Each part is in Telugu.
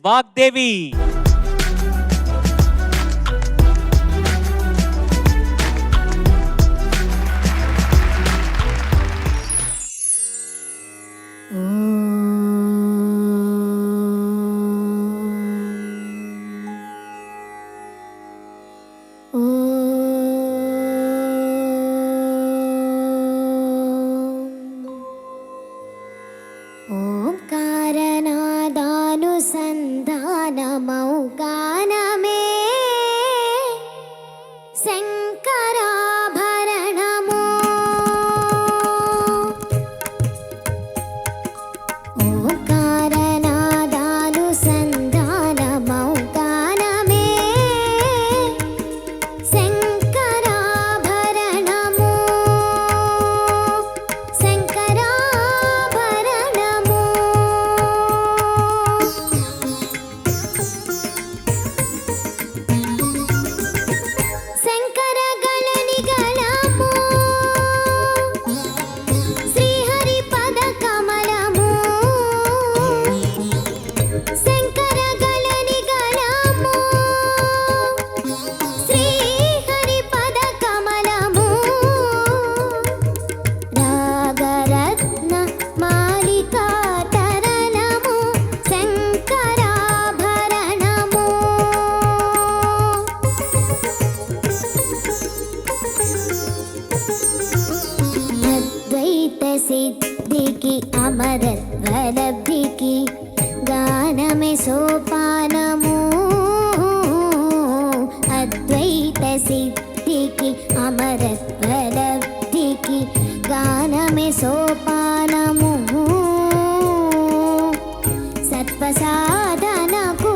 వాగ్దేవి. ఓంకారనాదానుసంధానమౌగానమే శంకరాభరణము. ఓంకారనాదానుసంధానమౌగానమే శంకరాభరణము. శంకరాభరణము. శంకరగళని గళము శ్రీహరి పద కమలము. శంకరగళని గళము శ్రీహరి పద కమలము. రాగరత్న మాలికా తరణము శంకరాభరణము. అద్వైత సిద్ధికి అమరత్వలబ్ధికి గానమే సోపానము. అద్వైత సిద్ధికి అమరత్వలబ్ధికి గానమే సోపానము. సత్వసాధనకు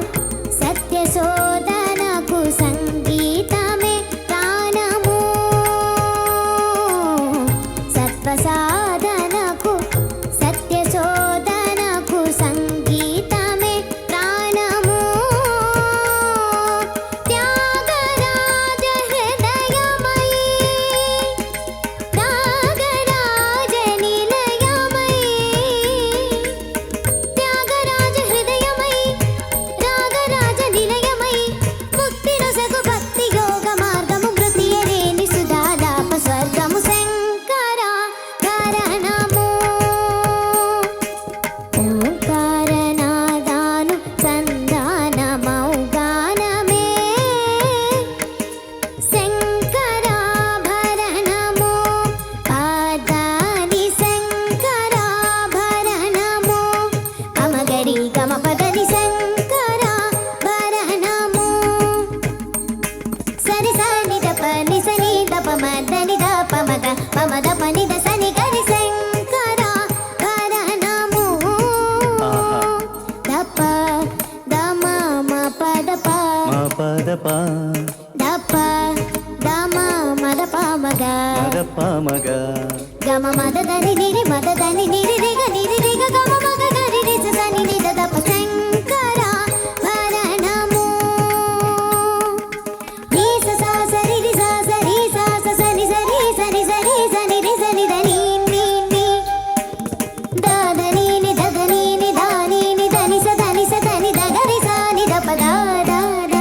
సత్యశోధనకు సంగీతమే ప్రాణము. సత్వసాధనకు సత్యశోధనకు సంగీతమే ప్రాణము. త్యాగరాజ హృదయమయీ రాగరాజ నిలయమయీ. త్యాగరాజ హృదయమయీ రాగరాజ నిలయమయీ. ముక్తి నొసగు భక్తి యోగ మార్గము మృతియలేని సుధాలాప స్వర్గము శంకరాభరణము. ఓంకారనాదాను సంధానమౌగానమే శంకరాభరణము. పాదాని శంకరాభరణము. గమగరి గమపదని శంకరాభరణము. సరి సని దప ని సని దప మదని దప మగ మమద పని ద సని గరి శంకరాభరణము. దప దమ మ పద ప మా పదప దప దమ మద ప మగ మగప మగ గమ మద దని నిరి మద దని నిరి రిగ గమ మగ గరి రి స సని ని ద దప శంకరాభరణము. ని స స సరి రి స సరి స స సని సరి సని సరి సని రి సని దని ని ని ద దని ని ద దని ని ద ని ని దని స దని ద గరి స ని ద ప ద ద ద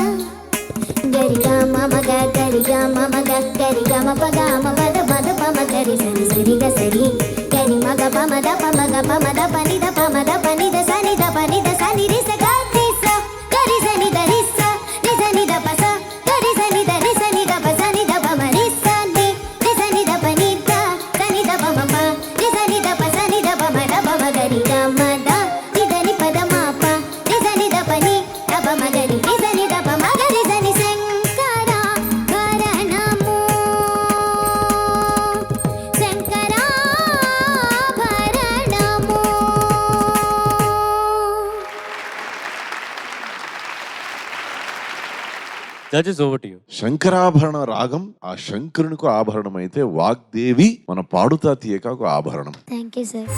గరి గ మ మగ గరి గ మ మగ గరి గ మ ప గ మ పద మద ప మ గరి సని సరి గ సరి గరి మగ ప మద ప మగ ప మద ప ని ద ప మద ప ని ద సని ద ప ని ద సని రి స గ రి స గరి సని ద రి స రి సని ద ప స గరి సని ద రి సని ద ప సని ద ప మ రి స ని రి సని ద ప ని ద సని ద ప మ ప రి సని ద ప సని ద ప మ ద ప మ గరి గ మ ద రి ద ని ప ద మ ప రి సని ద ప ని ద ప మ గరి రి సని ద ప మ గరి సని Shankarabharanam. Shankarabharanam. Judges over to you. శంకరాభరణ రాగం ఆ శంకరునికి ఆభరణం అయితే వాగ్దేవి మన పాడుతా తీయకకు ఆభరణం. Thank you sir.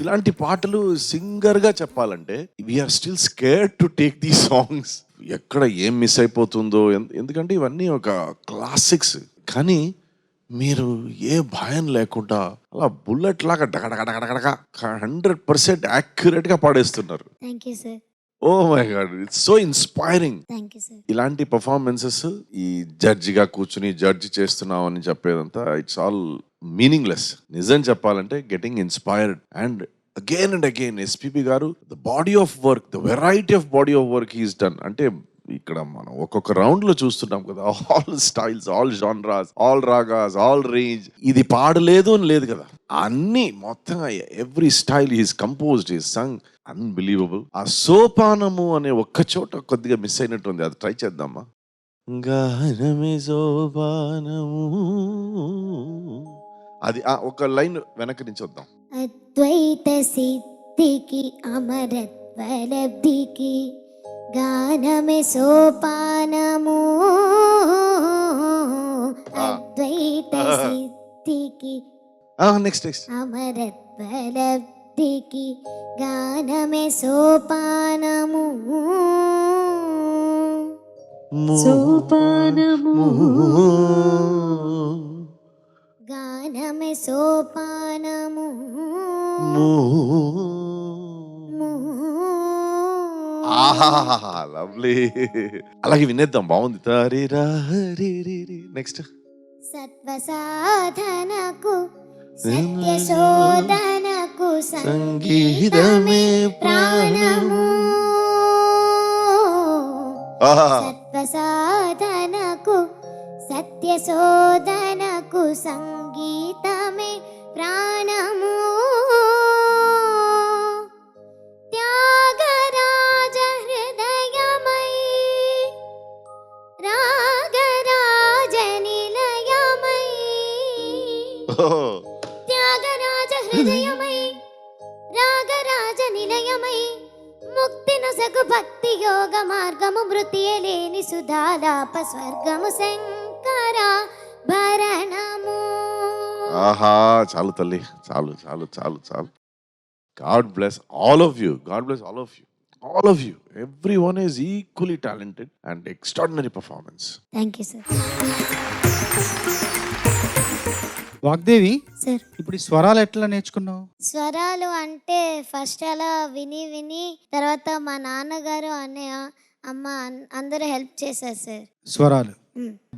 ఇలాంటి పాటలు సింగర్ గా చెప్పాలంటే we are still scared to take the songs. ఎక్కడ ఏం మిస్ అయిపోతుందో, ఎందుకంటే ఇవన్నీ ఒక క్లాసిక్స్. కానీ మీరు ఏ భయం లేకుండా అలా బుల్లెట్ లాగా డగడగడగడగడగా 100% యాక్యురేట్ గా పాడేస్తున్నారు. Thank you sir. Oh my god, it's so inspiring. Thank you sir. ఇలాంటి పర్ఫార్మెన్సెస్ ఈ జడ్జిగా కూర్చుని జడ్జి చేస్తున్నాం అని చెప్పేదంతా ఇట్స్ ఆల్ మీనింగ్లెస్. నిజం చెప్పాలంటే getting inspired and again SPB గారు the body of work, the variety of body of work he's done. అంటే ఇక్కడ మనం ఒక్కొక్క రౌండ్ లో చూస్తున్నాం కదా, all styles, all genres, all ragas, all range. ఇది పాడలేదు అని లేదు కదా, అన్ని మొత్తంగా every style he's composed, he's sung, unbelievable. ఆ సోపానము అనే ఒక్క చోట కొద్దిగా మిస్ అయినట్టుంది, అది ట్రై చేద్దామా? గానమే సోపానము, అది ఒక లైన్ వెనక్కి నుంచి వద్దాం. అద్వైత సిద్ధికి అమరత్వ లబ్ధికి గానమే సోపానము. అద్వైత సిద్ధికి నెక్స్ట్ అమరత్వ లబ్ధికి గానమే సోపానము. సోపానము గానమే సోపానము. లవ్లీ, అలాగే వినేద్దాం, బాగుంది. నెక్స్ట్ సత్వ సాధనకు సత్య శోధనకు సంగీతమే ప్రాణము. సత్వ సాధనకు సత్య శోధనకు సంగీతమే ప్రాణము. త్యాగరాజ హృదయమై రాగరాజ నిలయమై. త్యాగరాజ హృదయమై రాగరాజ నిలయమై ముక్తి నొసగు భక్తి యోగ మార్గము. మృతియే లేని సుధాలాప స్వర్గము శంకర భరణము. ఆహా, చాలు తల్లి, చాలు చాలు చాలు చాలు. God bless all of you, God bless all of you, all of you. Everyone is equally talented and extraordinary performance. Thank you, sir. Vagdevi, sir, ఇప్పుడు ఈ స్వరాలు ఎట్లా నేర్చుకున్నావు? స్వరాలు అంటే ఫస్ట్ అలా విని విని తర్వాత మా నాన్నగారు అన్నయ్య అమ్మ అందరూ హెల్ప్ చేశారు సార్. స్వరాలు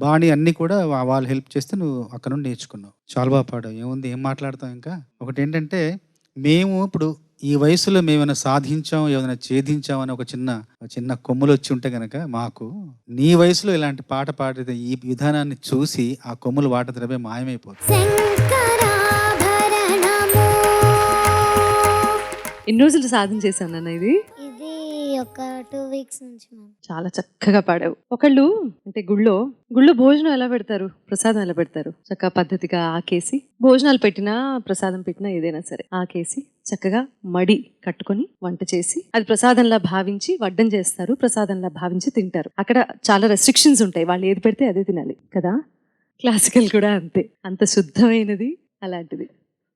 బాణి అన్ని కూడా వాళ్ళు హెల్ప్ చేస్తే నువ్వు అక్కడ నుండి నేర్చుకున్నావు. చాలా బాగా పాడావు. ఏముంది, ఏం మాట్లాడతాం. ఇంకా ఒకటి ఏంటంటే, మేము ఇప్పుడు ఈ వయసులో మేమైనా సాధించాం, ఏమైనా ఛేదించాం అని ఒక చిన్న కొమ్ములు వచ్చి ఉంటే గనక మాకు నీ వయసులో ఇలాంటి పాట పాడితే ఈ విధానాన్ని చూసి ఆ కొమ్ములు వాటద్రవే మాయమైపోతుంది. ఎన్ని రోజులు సాధన చేశాను అన్న ఇది? ఇది ఒక 2 weeks నుంచి. చాలా చక్కగా పాడావు. ఒకళ్ళు అంటే గుళ్ళో భోజనం ఎలా పెడతారు, ప్రసాదం ఎలా పెడతారు, చక్కగా పద్ధతిగా ఆకేసి, భోజనాలు పెట్టినా ప్రసాదం పెట్టినా ఏదైనా సరే ఆకేసి చక్కగా మడి కట్టుకొని వంట చేసి అది ప్రసాదంలా భావించి వడ్డం చేస్తారు, ప్రసాదంలా భావించి తింటారు. అక్కడ చాలా రెస్ట్రిక్షన్స్ ఉంటాయి, వాళ్ళు ఏది పెడితే అదే తినాలి కదా. క్లాసికల్ కూడా అంతే, అంత శుద్ధమైనది. అలాంటిది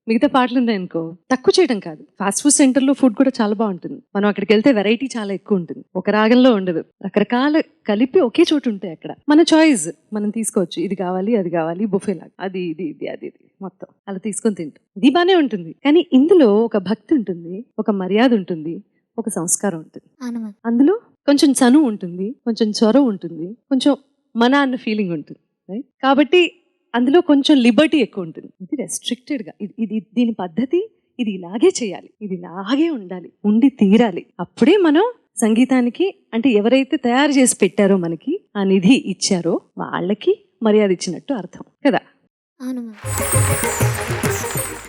మిగతా పాటలు ఉన్నాయనుకో తక్కువ చేయడం కాదు. ఫాస్ట్ ఫుడ్ సెంటర్లో ఫుడ్ కూడా చాలా బాగుంటుంది. మనం అక్కడికి వెళ్తే వెరైటీ చాలా ఎక్కువ ఉంటుంది, ఒక రాగంలో ఉండదు, రకరకాల కలిపి ఒకే చోటు ఉంటాయి. అక్కడ మన చాయిస్ మనం తీసుకోవచ్చు, ఇది కావాలి అది కావాలి, బుఫే లాగా అది ఇది ఇది అది ఇది మొత్తం అలా తీసుకొని తింటాం. ఇది బానే ఉంటుంది. కానీ ఇందులో ఒక భక్తి ఉంటుంది, ఒక మర్యాద ఉంటుంది, ఒక సంస్కారం ఉంటుంది. అందులో కొంచెం చనువు ఉంటుంది, కొంచెం చొరవ ఉంటుంది, కొంచెం మన అన్న ఫీలింగ్ ఉంటుంది. రైట్? కాబట్టి అందులో కొంచెం లిబర్టీ ఎక్కువ ఉంటుంది. ఇది రెస్ట్రిక్టెడ్గా ఇది దీని పద్ధతి, ఇది ఇలాగే చేయాలి, ఇది ఇలాగే ఉండాలి, ఉండి తీరాలి. అప్పుడే మనం సంగీతానికి అంటే ఎవరైతే తయారు చేసి పెట్టారో మనకి ఆ నిధి ఇచ్చారో వాళ్ళకి మర్యాద ఇచ్చినట్టు అర్థం కదా. అవును.